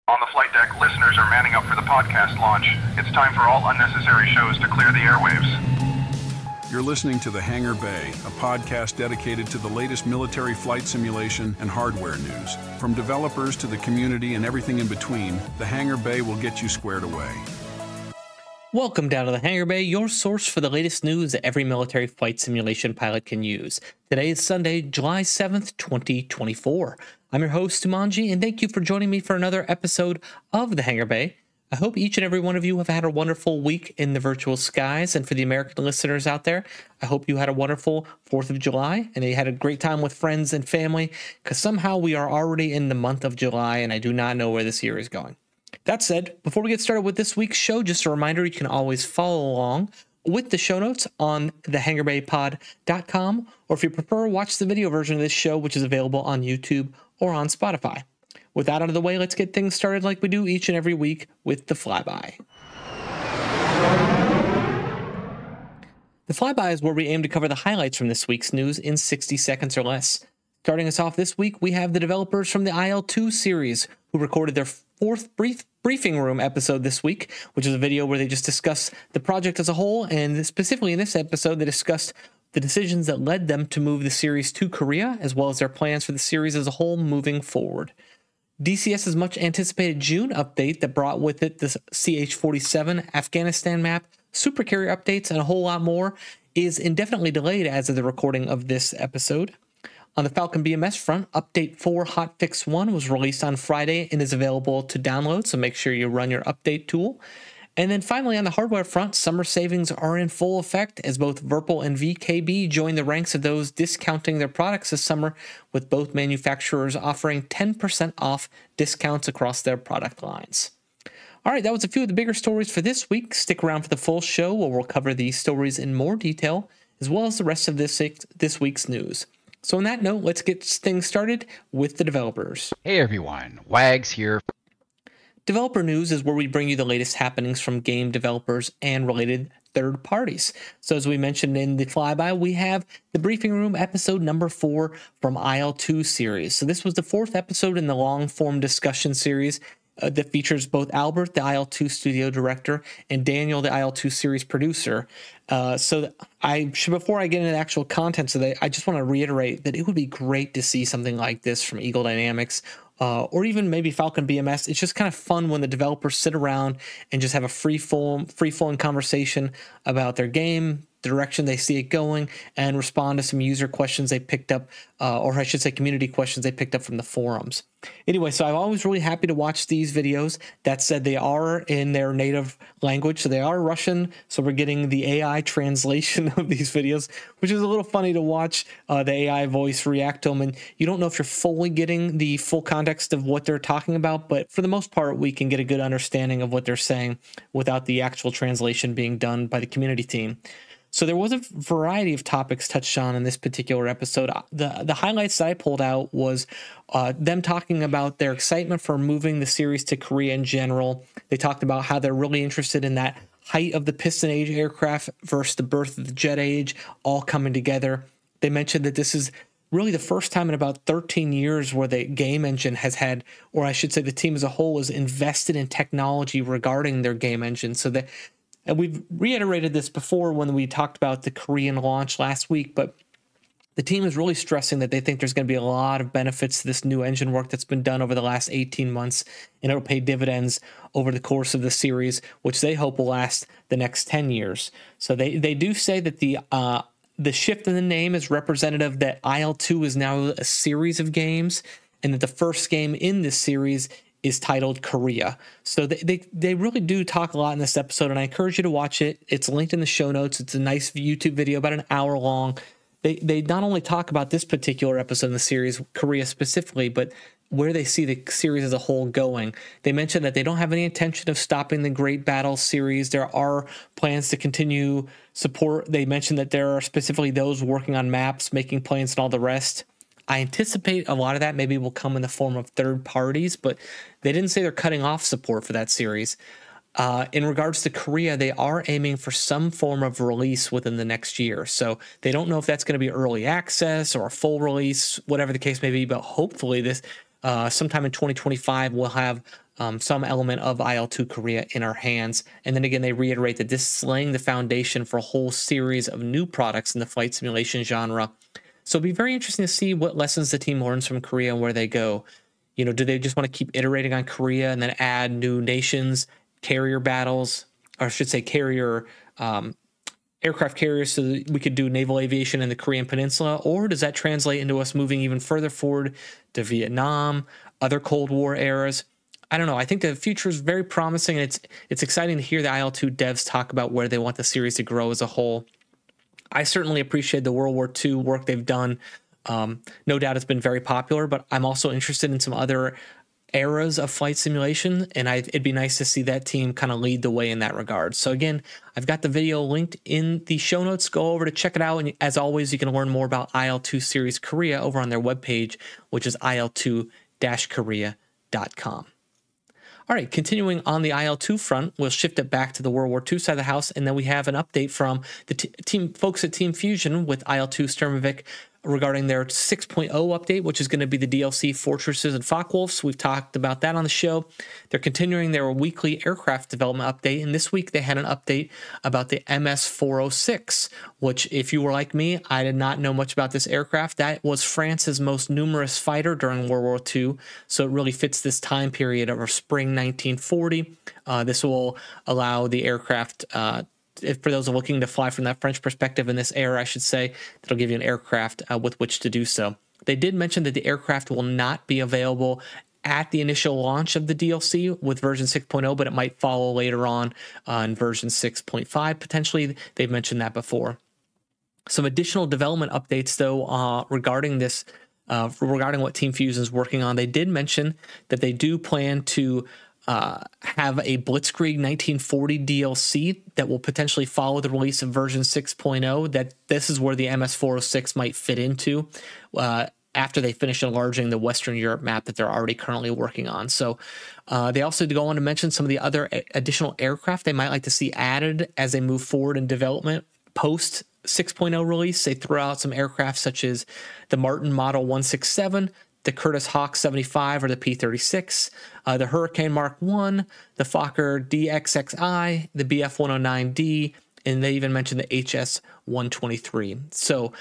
On the flight deck, listeners are manning up for the podcast launch. It's time for all unnecessary shows to clear the airwaves. You're listening to the Hangar Bay, a podcast dedicated to the latest military flight simulation and hardware news. From developers to the community and everything in between, the Hangar Bay will get you squared away. Welcome down to the Hangar Bay, your source for the latest news that every military flight simulation pilot can use. Today is Sunday, July 7th, 2024. I'm your host, Tumanji, and thank you for joining me for another episode of the Hangar Bay. I hope each and every one of you have had a wonderful week in the virtual skies, and for the American listeners out there, I hope you had a wonderful 4th of July, and you had a great time with friends and family, because somehow we are already in the month of July, and I do not know where this year is going. That said, before we get started with this week's show, just a reminder, you can always follow along with the show notes on thehangarbaypod.com, or if you prefer, watch the video version of this show, which is available on YouTube or on Spotify. With that out of the way, let's get things started like we do each and every week with the Flyby. The Flyby is where we aim to cover the highlights from this week's news in 60 seconds or less. Starting us off this week, we have the developers from the IL-2 series who recorded their fourth briefing room episode this week, which is a video where they just discuss the project as a whole, and specifically in this episode, they discussed the decisions that led them to move the series to Korea, as well as their plans for the series as a whole moving forward. DCS's much anticipated June update that brought with it the CH-47 Afghanistan map, supercarrier updates, and a whole lot more is indefinitely delayed as of the recording of this episode. On the Falcon BMS front, Update 4 Hotfix 1 was released on Friday and is available to download, so make sure you run your update tool. And then finally, on the hardware front, summer savings are in full effect as both Virpil and VKB join the ranks of those discounting their products this summer, with both manufacturers offering 10% off discounts across their product lines. All right, that was a few of the bigger stories for this week. Stick around for the full show where we'll cover these stories in more detail, as well as the rest of this week's news. So on that note, let's get things started with the developers. Hey everyone, Wags here. Developer news is where we bring you the latest happenings from game developers and related third parties. So as we mentioned in the flyby, we have the briefing room episode number 4 from IL-2 series. So this was the 4th episode in the long form discussion series that features both Albert, the IL-2 studio director, and Daniel, the IL-2 series producer. Before I get into the actual contents of it, I just want to reiterate that it would be great to see something like this from Eagle Dynamics, or even maybe Falcon BMS. It's just kind of fun when the developers sit around and just have a free-flowing conversation about their game, the direction they see it going, and respond to some user questions they picked up, or I should say community questions they picked up from the forums. Anyway, so I'm always really happy to watch these videos. That said, they are in their native language, so they are Russian, so we're getting the AI translation of these videos, which is a little funny to watch the AI voice react to them, and you don't know if you're fully getting the full context of what they're talking about, but for the most part, we can get a good understanding of what they're saying without the actual translation being done by the community team. So there was a variety of topics touched on in this particular episode. The highlights that I pulled out was them talking about their excitement for moving the series to Korea in general. They talked about how they're really interested in that height of the piston age aircraft versus the birth of the jet age all coming together. They mentioned that this is really the first time in about 13 years where the game engine has had, or I should say the team as a whole is invested in technology regarding their game engine. So that, and we've reiterated this before when we talked about the Korean launch last week, but the team is really stressing that they think there's going to be a lot of benefits to this new engine work that's been done over the last 18 months, and it'll pay dividends over the course of the series, which they hope will last the next 10 years. So they do say that the shift in the name is representative that IL-2 is now a series of games, and that the first game in this series is titled Korea. So they really do talk a lot in this episode, and I encourage you to watch it. It's linked in the show notes. It's a nice YouTube video, about an hour long. They not only talk about this particular episode in the series, Korea specifically, but where they see the series as a whole going. They mentioned that they don't have any intention of stopping the Great Battle series. There are plans to continue support. They mentioned that there are specifically those working on maps, making plans, and all the rest. I anticipate a lot of that maybe will come in the form of third parties, but they didn't say they're cutting off support for that series. In regards to Korea, they are aiming for some form of release within the next year. So they don't know if that's going to be early access or a full release, whatever the case may be, but hopefully this sometime in 2025 we'll have some element of IL-2 Korea in our hands. And then again, they reiterate that this is laying the foundation for a whole series of new products in the flight simulation genre. So it'll be very interesting to see what lessons the team learns from Korea and where they go. You know, do they just want to keep iterating on Korea and then add new nations, carrier battles, or I should say carrier aircraft carriers, so that we could do naval aviation in the Korean Peninsula? Or does that translate into us moving even further forward to Vietnam, other Cold War eras? I don't know. I think the future is very promising, and it's exciting to hear the IL-2 devs talk about where they want the series to grow as a whole. I certainly appreciate the World War II work they've done. No doubt it's been very popular, but I'm also interested in some other eras of flight simulation, and it'd be nice to see that team kind of lead the way in that regard. So again, I've got the video linked in the show notes. Go over to check it out, and as always, you can learn more about IL-2 Series Korea over on their webpage, which is il2-korea.com. All right, continuing on the IL-2 front, we'll shift it back to the World War II side of the house, and then we have an update from the team folks at Team Fusion with IL-2 Sturmovik regarding their 6.0 update, which is going to be the DLC Fortresses and Focke-Wulfs. We've talked about that on the show. They're continuing their weekly aircraft development update, and this week they had an update about the MS-406, which, if you were like me, I did not know much about this aircraft. That was France's most numerous fighter during World War II, so it really fits this time period of spring 1940. This will allow the aircraft for those looking to fly from that French perspective in this era, I should say, that'll give you an aircraft with which to do so. They did mention that the aircraft will not be available at the initial launch of the DLC with version 6.0, but it might follow later on in version 6.5, potentially. They've mentioned that before. Some additional development updates, though, regarding this, regarding what Team Fusion is working on. They did mention that they do plan to have a Blitzkrieg 1940 DLC that will potentially follow the release of version 6.0, that this is where the MS-406 might fit into after they finish enlarging the Western Europe map that they're already currently working on. So they also go on to mention some of the other additional aircraft they might like to see added as they move forward in development post 6.0 release. They throw out some aircraft such as the Martin Model 167, the Curtiss Hawk 75 or the P-36, the Hurricane Mark I, the Fokker DXXI, the BF-109D, and they even mentioned the HS-123. So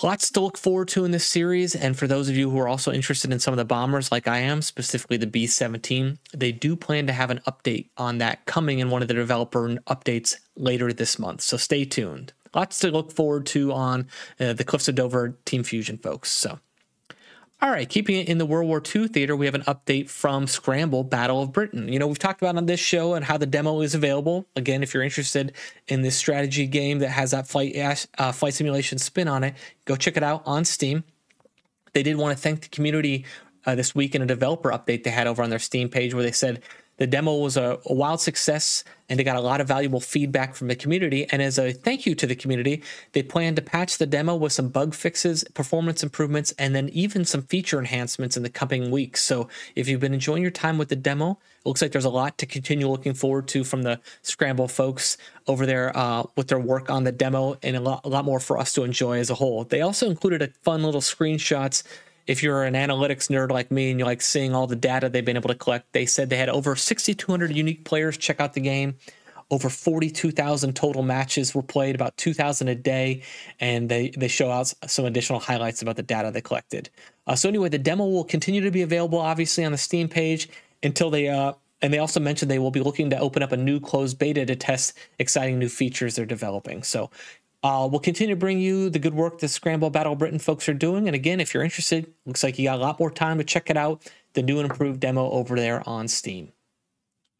lots to look forward to in this series, and for those of you who are also interested in some of the bombers like I am, specifically the B-17, they do plan to have an update on that coming in one of the developer updates later this month, so stay tuned. Lots to look forward to on the Cliffs of Dover Team Fusion folks. So, all right, keeping it in the World War II theater, we have an update from Scramble Battle of Britain. You know, we've talked about on this show and how the demo is available. Again, if you're interested in this strategy game that has that flight simulation spin on it, go check it out on Steam. They did want to thank the community this week in a developer update they had over on their Steam page, where they said the demo was a wild success and they got a lot of valuable feedback from the community. And as a thank you to the community, they plan to patch the demo with some bug fixes, performance improvements, and then even some feature enhancements in the coming weeks. So if you've been enjoying your time with the demo, it looks like there's a lot to continue looking forward to from the Scramble folks over there with their work on the demo, and a lot more for us to enjoy as a whole. They also included a fun little screenshots. If you're an analytics nerd like me and you like seeing all the data they've been able to collect, they said they had over 6,200 unique players check out the game. Over 42,000 total matches were played, about 2,000 a day, and they show out some additional highlights about the data they collected. So anyway, the demo will continue to be available, obviously, on the Steam page until they and they also mentioned they will be looking to open up a new closed beta to test exciting new features they're developing. So we'll continue to bring you the good work the Scramble Battle of Britain folks are doing. And again, if you're interested, looks like you got a lot more time to check it out, the new and improved demo over there on Steam.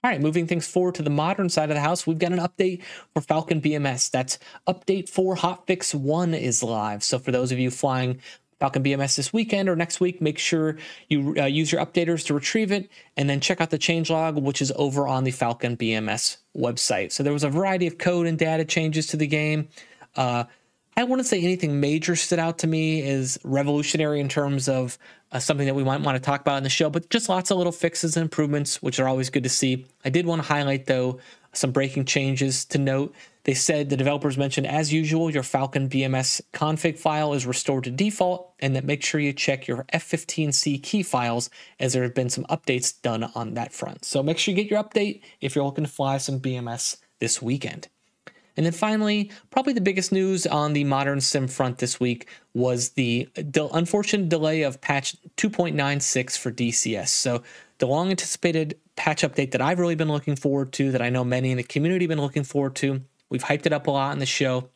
All right, moving things forward to the modern side of the house, we've got an update for Falcon BMS. That's update 4 Hotfix 1 is live. So for those of you flying Falcon BMS this weekend or next week, make sure you use your updaters to retrieve it, and then check out the changelog, which is over on the Falcon BMS website. So there was a variety of code and data changes to the game. I wouldn't say anything major stood out to me as revolutionary in terms of something that we might want to talk about in the show, but just lots of little fixes and improvements, which are always good to see. I did want to highlight, though, some breaking changes to note. They said the developers mentioned, as usual, your Falcon BMS config file is restored to default, and that make sure you check your F15C key files, as there have been some updates done on that front. So make sure you get your update if you're looking to fly some BMS this weekend. And then finally, probably the biggest news on the modern sim front this week was the unfortunate delay of patch 2.96 for DCS. So the long anticipated patch update that I've really been looking forward to, that I know many in the community have been looking forward to. We've hyped it up a lot in the show.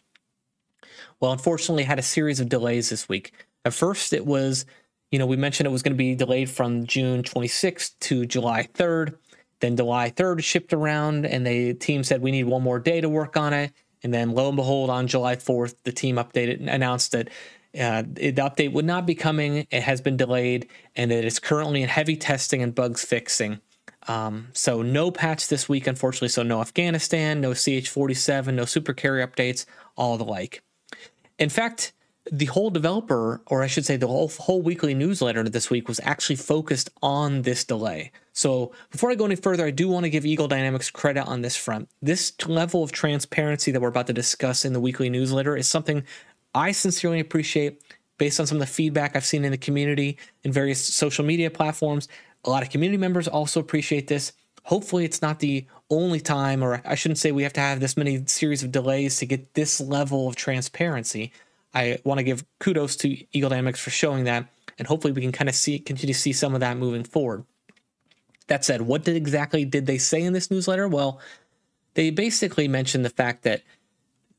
Well, unfortunately, had a series of delays this week. At first, it was, we mentioned it was going to be delayed from June 26th to July 3rd. Then July 3rd shipped around, and the team said we need one more day to work on it. And then lo and behold, on July 4th, the team announced that the update would not be coming. It has been delayed, and it is currently in heavy testing and bugs fixing. So no patch this week, unfortunately. So no Afghanistan, no CH-47, no super carrier updates, all the like. In fact, the whole developer, or I should say the whole weekly newsletter this week, was actually focused on this delay. So before I go any further, I do want to give Eagle Dynamics credit on this front. This level of transparency that we're about to discuss in the weekly newsletter is something I sincerely appreciate based on some of the feedback I've seen in the community in various social media platforms. A lot of community members also appreciate this. Hopefully it's not the only time, or I shouldn't say we have to have this many series of delays to get this level of transparency. I want to give kudos to Eagle Dynamics for showing that, and hopefully we can kind of continue to see some of that moving forward. That said, what exactly did they say in this newsletter? Well, they basically mentioned the fact that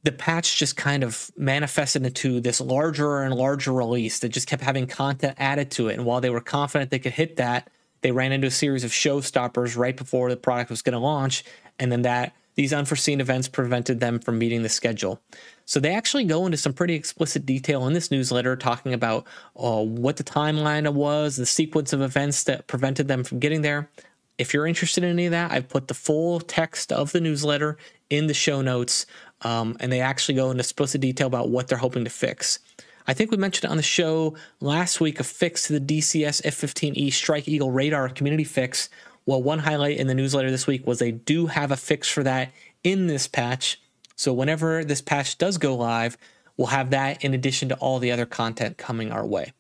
the patch just kind of manifested into this larger and larger release that just kept having content added to it. And while they were confident they could hit that, they ran into a series of showstoppers right before the product was going to launch, and then these unforeseen events prevented them from meeting the schedule. So they actually go into some pretty explicit detail in this newsletter, talking about what the timeline was, the sequence of events that prevented them from getting there. If you're interested in any of that, I've put the full text of the newsletter in the show notes, and they actually go into explicit detail about what they're hoping to fix. I think we mentioned on the show last week a fix to the DCS F-15E Strike Eagle radar community fix. Well, one highlight in the newsletter this week was they do have a fix for that in this patch. So whenever this patch does go live, we'll have that in addition to all the other content coming our way.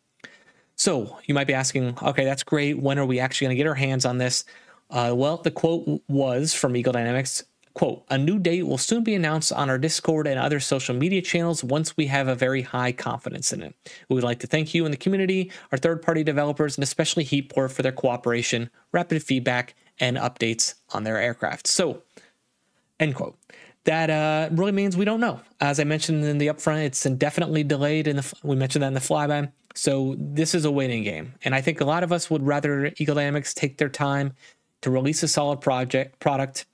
So you might be asking, okay, that's great. When are we actually going to get our hands on this? Well, the quote was from Eagle Dynamics, quote, "A new date will soon be announced on our Discord and other social media channels once we have a very high confidence in it. We would like to thank you and the community, our third-party developers, and especially Heatport for their cooperation, rapid feedback, and updates on their aircraft." So, end quote. That really means we don't know. As I mentioned in the upfront, it's indefinitely delayed. We mentioned that in the flyby. So this is a waiting game. And I think a lot of us would rather Eagle Dynamics take their time to release a solid product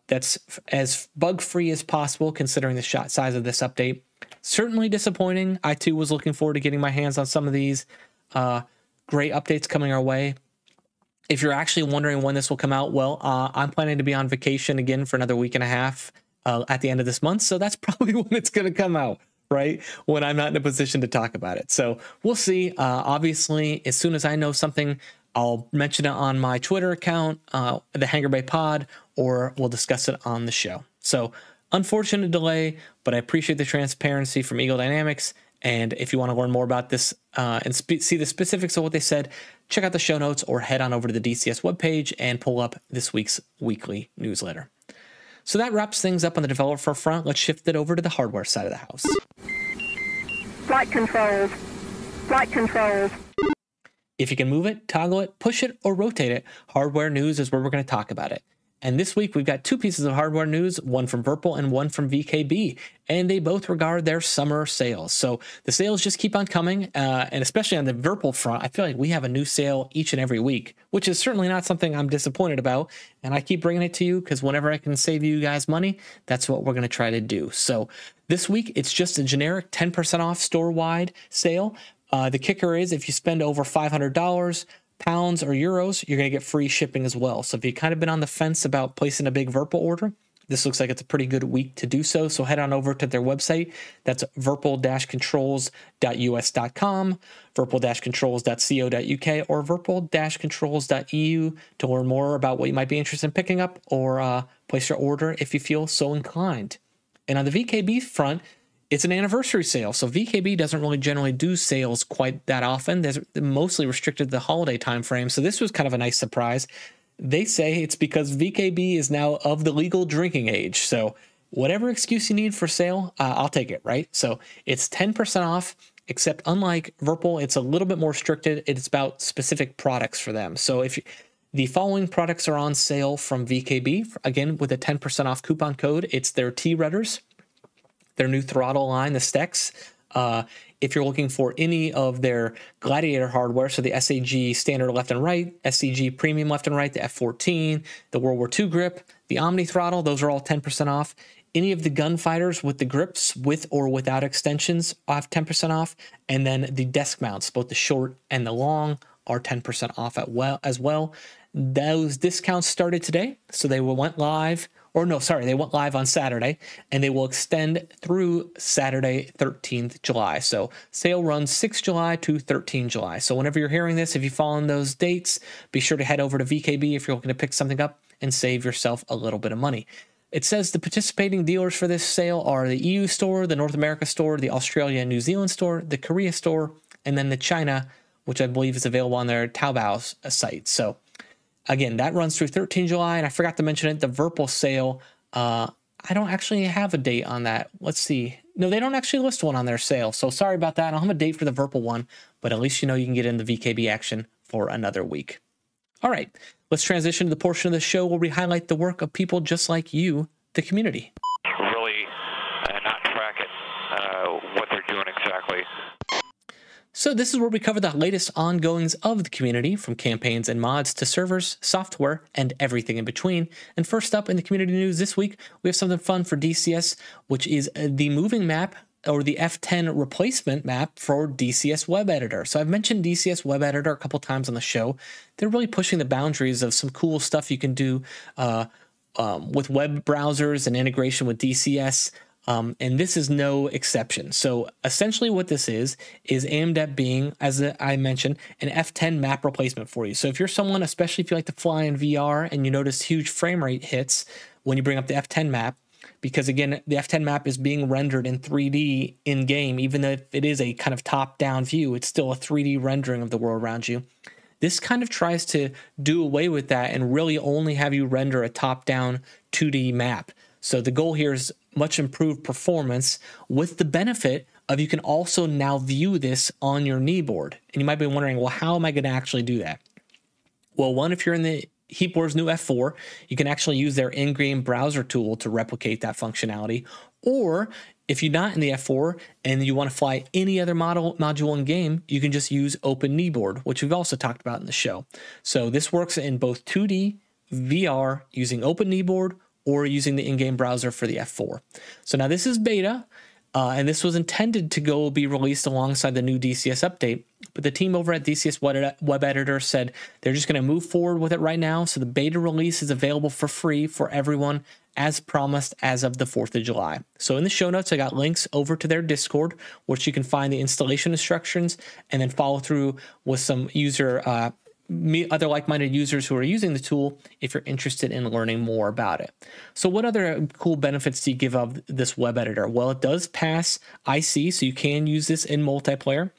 that's as bug-free as possible, considering the size of this update. Certainly disappointing. I, too, was looking forward to getting my hands on some of these great updates coming our way. If you're actually wondering when this will come out, well, I'm planning to be on vacation again for another week and a half at the end of this month. So that's probably when it's going to come out, right? When I'm not in a position to talk about it. So we'll see. Obviously, as soon as I know something, I'll mention it on my Twitter account, the Hangar Bay Pod, or we'll discuss it on the show. So unfortunate delay, but I appreciate the transparency from Eagle Dynamics. And if you want to learn more about this and see the specifics of what they said, check out the show notes or head on over to the DCS webpage and pull up this week's weekly newsletter. So that wraps things up on the developer front. Let's shift it over to the hardware side of the house. Flight controls. Flight controls. If you can move it, toggle it, push it, or rotate it, hardware news is where we're going to talk about it. And this week, we've got two pieces of hardware news, one from Virpil and one from VKB, and they both regard their summer sales. So the sales just keep on coming, and especially on the Virpil front, I feel like we have a new sale each and every week, which is certainly not something I'm disappointed about, and I keep bringing it to you because whenever I can save you guys money, that's what we're going to try to do. So this week, it's just a generic 10% off store-wide sale. The kicker is if you spend over $500, pounds or euros, you're going to get free shipping as well. So if you've kind of been on the fence about placing a big Virpil order, this looks like it's a pretty good week to do so. So head on over to their website. That's virpil-controls.us.com, virpil-controls.co.uk, or virpil-controls.eu to learn more about what you might be interested in picking up or place your order if you feel so inclined. And on the VKB front, it's an anniversary sale. So VKB doesn't really generally do sales quite that often. They're mostly restricted to the holiday time frame. So this was kind of a nice surprise. They say it's because VKB is now of the legal drinking age. So whatever excuse you need for sale, I'll take it, right? So it's 10% off, except unlike Virpil, it's a little bit more restricted. It's about specific products for them. So if the following products are on sale from VKB, again, with a 10% off coupon code, it's their T-Redders, their new throttle line, the Stex. If you're looking for any of their Gladiator hardware, so the SAG standard left and right, SCG premium left and right, the F14, the World War II grip, the Omni throttle, those are all 10% off. Any of the gunfighters with the grips, with or without extensions, have 10% off. And then the desk mounts, both the short and the long, are 10% off as well. Those discounts started today, so they went live. They went live on Saturday, and they will extend through Saturday, 13th July. So sale runs 6 July to 13 July. So whenever you're hearing this, if you fall in those dates, be sure to head over to VKB if you're looking to pick something up and save yourself a little bit of money. It says the participating dealers for this sale are the EU store, the North America store, the Australia and New Zealand store, the Korea store, and then the China, which I believe is available on their Taobao site. So again, that runs through 13 July, and I forgot to mention it, the Virpil sale, I don't actually have a date on that. Let's see. No, they don't actually list one on their sale, so sorry about that. I don't have a date for the Virpil one, but at least you know you can get in the VKB action for another week. All right, let's transition to the portion of the show where we highlight the work of people just like you, the community. Really not track it, what they're doing exactly. So this is where we cover the latest ongoings of the community, from campaigns and mods to servers, software, and everything in between. And first up in the community news this week, we have something fun for DCS, which is the moving map, or the F10 replacement map for DCS Web Editor. So I've mentioned DCS Web Editor a couple times on the show. They're really pushing the boundaries of some cool stuff you can do with web browsers and integration with DCS. And this is no exception. So essentially what this is aimed at being, as I mentioned, an F10 map replacement for you. So if you're someone, especially if you like to fly in VR and you notice huge frame rate hits when you bring up the F10 map, because again, the F10 map is being rendered in 3D in-game, even though it is a kind of top-down view, it's still a 3D rendering of the world around you. This kind of tries to do away with that and really only have you render a top-down 2D map. So the goal here is much improved performance, with the benefit of you can also now view this on your kneeboard. And you might be wondering, well, how am I going to actually do that? Well, one, if you're in the HeatWars new F4, you can actually use their in-game browser tool to replicate that functionality. Or if you're not in the F4 and you want to fly any other module in game, you can just use Open Kneeboard, which we've also talked about in the show. So this works in both 2D, VR, using Open Kneeboard, or using the in-game browser for the F4. So now this is beta, and this was intended to be released alongside the new DCS update, but the team over at DCS Web Editor said they're just going to move forward with it right now, so the beta release is available for free for everyone, as promised, as of the 4th of July. So in the show notes, I got links over to their Discord, which you can find the installation instructions, and then follow through with some other like-minded users who are using the tool if you're interested in learning more about it. So what other cool benefits do you give of this web editor? Well, it does pass IC, so you can use this in multiplayer.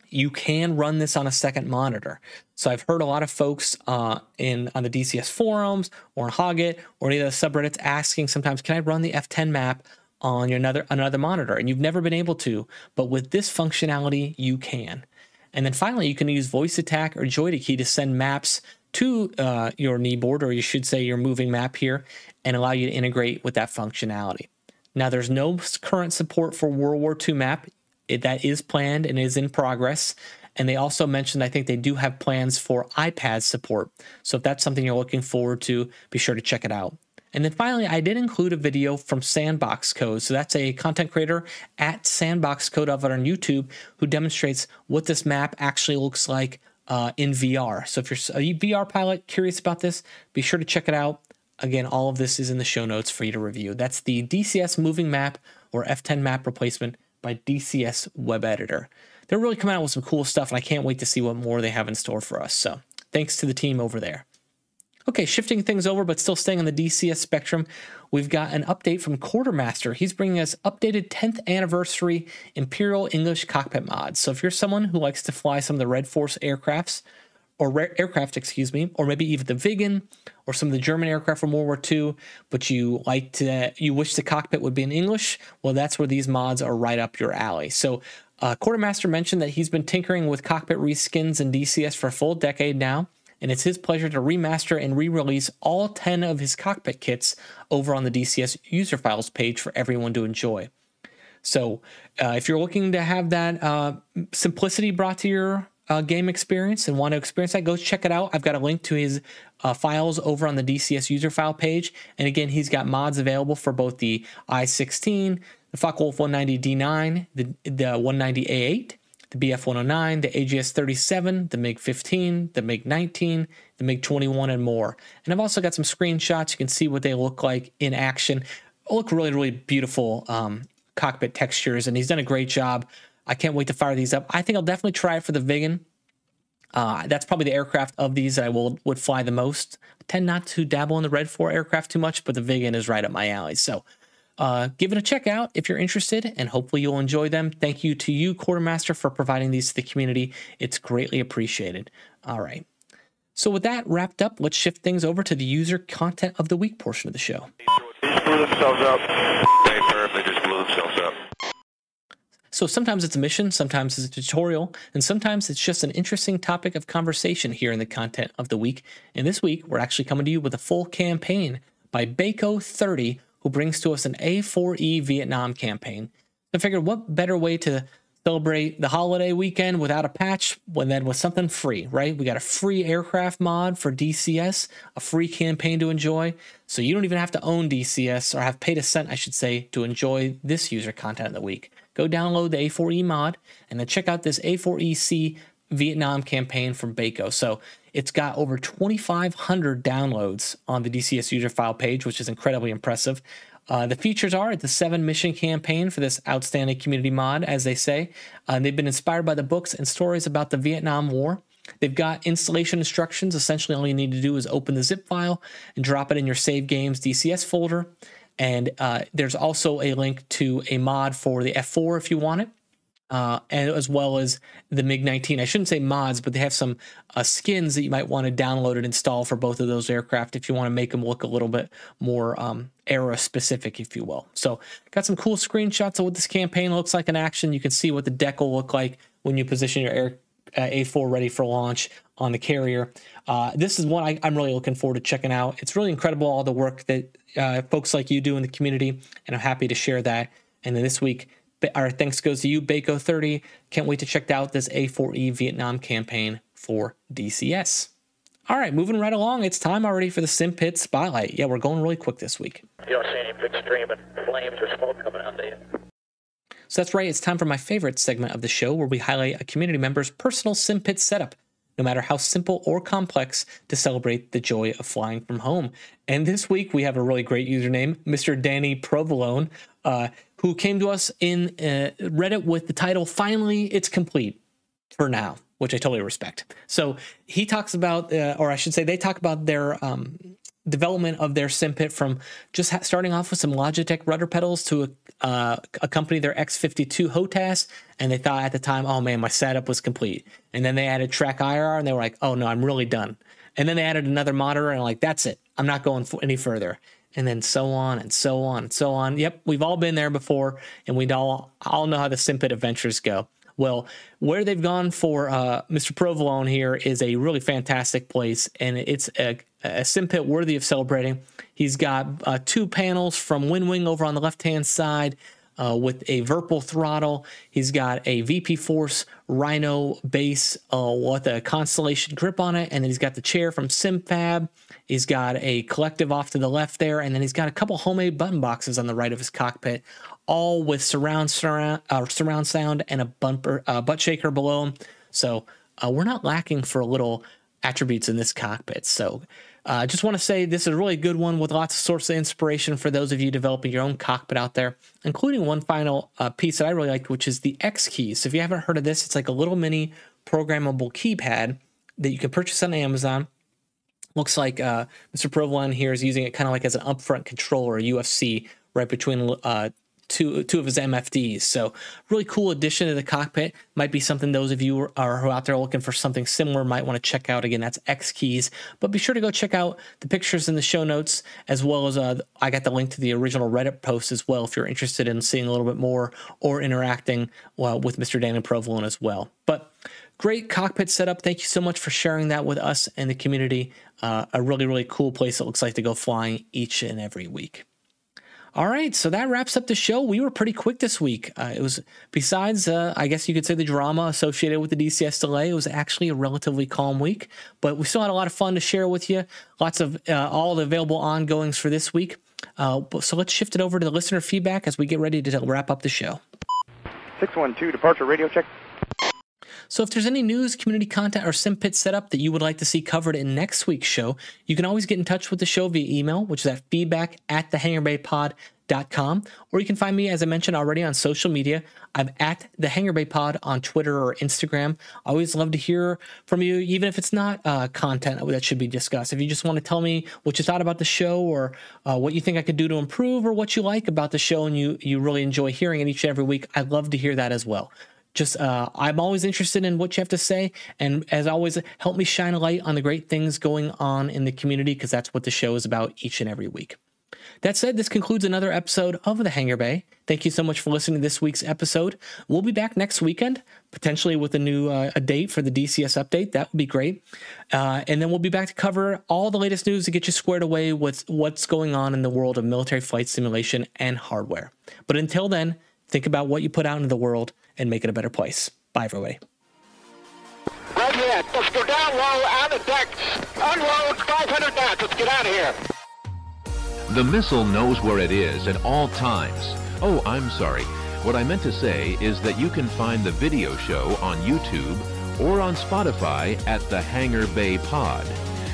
You can run this on a second monitor. So I've heard a lot of folks on the DCS forums or on Hoggit or any of the subreddits asking sometimes, can I run the F10 map on another monitor? And you've never been able to, but with this functionality, you can. And then finally, you can use voice attack or JoyToKey to send maps to your kneeboard, or you should say your moving map here, and allow you to integrate with that functionality. Now, there's no current support for World War II map. That is planned and is in progress. And they also mentioned, I think they do have plans for iPad support. So if that's something you're looking forward to, be sure to check it out. And then finally, I did include a video from Sandbox Code. So that's a content creator at Sandbox Code over on YouTube who demonstrates what this map actually looks like in VR. So if you're a VR pilot curious about this, be sure to check it out. Again, all of this is in the show notes for you to review. That's the DCS moving map, or F10 map replacement, by DCS Web Editor. They're really coming out with some cool stuff, and I can't wait to see what more they have in store for us. So thanks to the team over there. Okay, shifting things over, but still staying on the DCS spectrum, we've got an update from Quartermaster. He's bringing us updated 10th anniversary Imperial English cockpit mods. So if you're someone who likes to fly some of the Red Force aircraft, or maybe even the Viggen, or some of the German aircraft from World War II, but you wish the cockpit would be in English, well, that's where these mods are right up your alley. So Quartermaster mentioned that he's been tinkering with cockpit reskins in DCS for a full decade now, and it's his pleasure to remaster and re-release all 10 of his cockpit kits over on the DCS user files page for everyone to enjoy. So if you're looking to have that simplicity brought to your game experience and want to experience that, go check it out. I've got a link to his files over on the DCS user file page. And again, he's got mods available for both the I-16, the Focke-Wulf 190D9, the 190A8, the BF-109, the AGS-37, the MiG-15, the MiG-19, the MiG-21, and more. And I've also got some screenshots. You can see what they look like in action. Look really, really beautiful cockpit textures, and he's done a great job. I can't wait to fire these up. I think I'll definitely try it for the Viggen. That's probably the aircraft of these that I would fly the most. I tend not to dabble in the Red 4 aircraft too much, but the Viggen is right up my alley. So give it a check out if you're interested, and hopefully you'll enjoy them. Thank you to you, Quartermaster, for providing these to the community. It's greatly appreciated. All right. So with that wrapped up, let's shift things over to the user content of the week portion of the show. They just blew themselves up. They perfectly just blew themselves up. So sometimes it's a mission, sometimes it's a tutorial, and sometimes it's just an interesting topic of conversation here in the content of the week. And this week, we're actually coming to you with a full campaign by Baco 30, who brings to us an A4E Vietnam campaign. I figured what better way to celebrate the holiday weekend without a patch than with something free, right? We got a free aircraft mod for DCS, a free campaign to enjoy. So you don't even have to own DCS, or have paid a cent, I should say, to enjoy this user content of the week. Go download the A4E mod and then check out this A4EC Vietnam campaign from Baco. So it's got over 2,500 downloads on the DCS user file page, which is incredibly impressive. The features are the 7-mission campaign for this outstanding community mod, as they say. They've been inspired by the books and stories about the Vietnam War. They've got installation instructions. Essentially, all you need to do is open the zip file and drop it in your Save Games DCS folder. And there's also a link to a mod for the F4 if you want it, and as well as the MiG-19. I shouldn't say mods, but they have some skins that you might want to download and install for both of those aircraft if you want to make them look a little bit more era-specific, if you will. So got some cool screenshots of what this campaign looks like in action. You can see what the deck will look like when you position your A4 ready for launch on the carrier. This is one I'm really looking forward to checking out. It's really incredible, all the work that folks like you do in the community, and I'm happy to share that. And then this week, our thanks goes to you, Baco 30. Can't wait to check out this A4E Vietnam campaign for DCS. All right, moving right along. It's time already for the Simpit Spotlight. Yeah, we're going really quick this week. You don't see any big stream of flames or smoke coming out, do you? So that's right. It's time for my favorite segment of the show, where we highlight a community member's personal Simpit setup, no matter how simple or complex, to celebrate the joy of flying from home. And this week, we have a really great username, Mr. Danny Provolone, who came to us in Reddit with the title, "Finally, It's Complete," for now, which I totally respect. So he talks about, or I should say they talk about their development of their Simpit from just starting off with some Logitech rudder pedals to accompany their X52 HOTAS, and they thought at the time, oh man, my setup was complete. And then they added track IR, and they were like, oh no, I'm really done. And then they added another monitor, and like, that's it, I'm not going any further. And then so on and so on and so on. Yep, we've all been there before, and we all know how the Simpit adventures go. Well, where they've gone for Mr. Provolone here is a really fantastic place, and it's a Simpit worthy of celebrating. He's got 2 panels from WinWing over on the left-hand side with a Virpil throttle. He's got a VP Force Rhino base with a Constellation grip on it, and then he's got the chair from SimFab. He's got a collective off to the left there, and then he's got a couple homemade button boxes on the right of his cockpit, all with surround sound and a butt shaker below him. So we're not lacking for little attributes in this cockpit. So I just want to say this is a really good one with lots of sources of inspiration for those of you developing your own cockpit out there, including one final piece that I really liked, which is the X key. So if you haven't heard of this, it's like a little mini programmable keypad that you can purchase on Amazon. Looks like Mr. Provolone here is using it kind of like as an upfront controller, UFC, right between two of his MFDs. So really cool addition to the cockpit. Might be something those of you who are out there looking for something similar might want to check out. Again, that's X Keys. But be sure to go check out the pictures in the show notes, as well as I got the link to the original Reddit post as well if you're interested in seeing a little bit more or interacting with Mr. Dan and Provolone as well. But great cockpit setup. Thank you so much for sharing that with us and the community. A really, really cool place it looks like to go flying each and every week. All right, so that wraps up the show. We were pretty quick this week. It was, besides, I guess you could say the drama associated with the DCS delay, it was actually a relatively calm week, but we still had a lot of fun to share with you. Lots of all the available ongoings for this week. So let's shift it over to the listener feedback as we get ready to wrap up the show. 612, departure radio check. So if there's any news, community content, or Simpit setup that you would like to see covered in next week's show, you can always get in touch with the show via email, which is at feedback@thehangarbaypod.com, or you can find me, as I mentioned already, on social media. I'm at the Hangar Bay Pod on Twitter or Instagram. I always love to hear from you, even if it's not content that should be discussed. If you just want to tell me what you thought about the show, or what you think I could do to improve, or what you like about the show and you really enjoy hearing it each and every week, I'd love to hear that as well. Just, I'm always interested in what you have to say, and as always, help me shine a light on the great things going on in the community, because that's what the show is about each and every week. That said, this concludes another episode of the Hangar Bay. Thank you so much for listening to this week's episode. We'll be back next weekend, potentially with a new a date for the DCS update. That would be great. And then we'll be back to cover all the latest news to get you squared away with what's going on in the world of military flight simulation and hardware. But until then, think about what you put out into the world and make it a better place. Bye, everybody. Roger that. Let's go down low on the deck. Unload 500 knots. Let's get out of here. The missile knows where it is at all times. Oh, I'm sorry. What I meant to say is that you can find the video show on YouTube or on Spotify at the Hangar Bay Pod.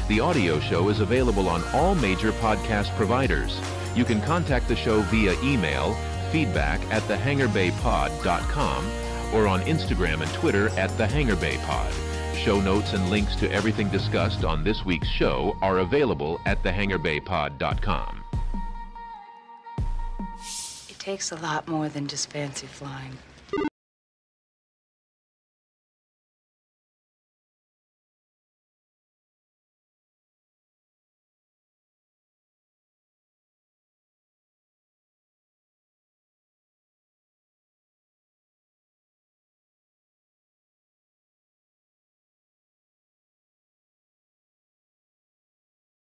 The audio show is available on all major podcast providers. You can contact the show via email, feedback@thehangarbaypod.com, or on Instagram and Twitter at the Hangar Bay Pod. Show notes and links to everything discussed on this week's show are available at thehangarbaypod.com. It takes a lot more than just fancy flying.